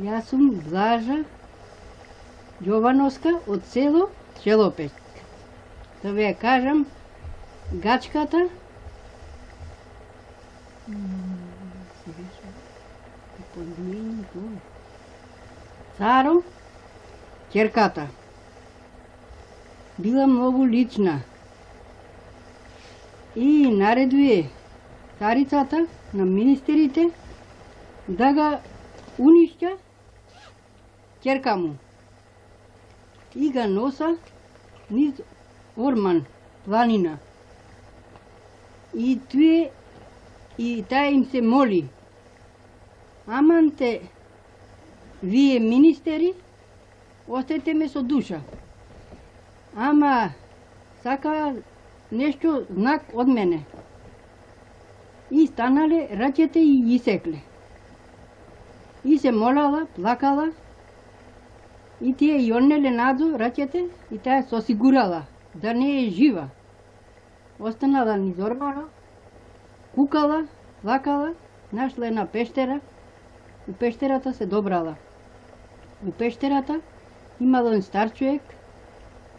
Јас сум Блажа Ѓовановска од село Челопек. Да ви ја кажам, гачката, Царо, ќерката. Била многу лична и наредуе царицата на министерите да га унишќа ќерка му и га носа низ Орман, планина. И таа им се моли: аманте, вие министери, остете ме со душа. Ама сака нешто знак од мене. И станале раќете и ги секле. И се молала, плакала, и тие ја однеле надзо раќете и таа се осигурала да не е жива. Останала низ Ормано, кукала, плакала, нашла една пештера, у пештерата се добрала. У пештерата имал еден стар човек,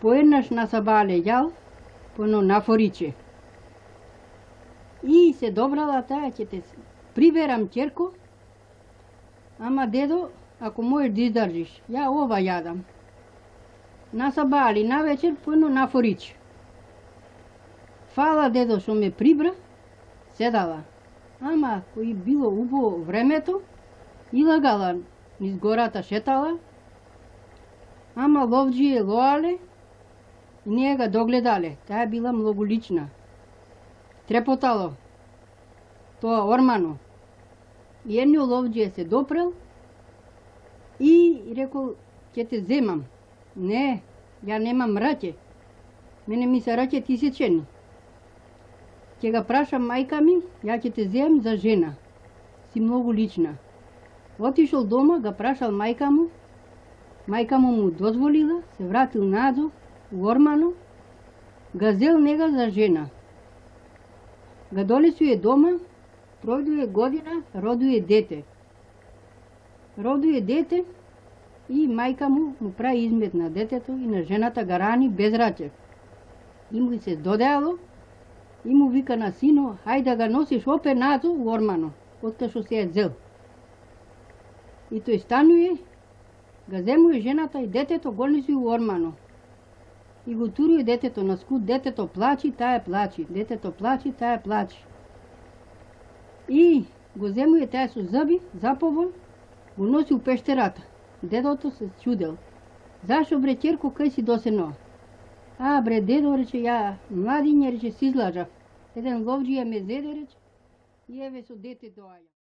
поеднаш насабале јал, по едно нафориче. И се добрала таа, ќе те приберам ќерко, ама дедо, ако можеш да издржиш, ја ова јадам. Насабали на вечер по едно нафориче. Фала дедо што ме прибра, седала. Ама кој било убаво времето, илагала низ гората шетала, ама ловџие лоале и ние га догледале. Таа била многу лична. Трепотало тоа Ормано. И едниот ловџие се допрел и рекол: ќе те земам. Не, ја немам раќе. Мене ми се раќе тисечени. Ќе га прашам мајка ми, ја ќе те земам за жена. Си многу лична. Отишол дома, га прашал мајка му. Мајка му дозволила, се вратил назад у Ормано, га зел нега за жена. Га донесуе дома, пројдуе година, родуе дете. Родуе дете и мајка му прави измет на детето и на жената га рани без раќе. И му се додеало и му вика на сино: хајде да га носиш опе назад у Ормано, откако што се е зел. И тој стануе, га земуе жената и детето, го несуе у Ормано. И го туруе детето на скут, детето плачи, таа плачи, детето плачи, таа плачи. И го земуе таа со зъби, заповон, го носи у пештерата. Дедото се чудел: зашо бре ќерко, кај си досено? А бре дедо, рече, ја младиње, рече, си излажав. Еден ловџија ме зеде, рече, и еве со дете доаѓа.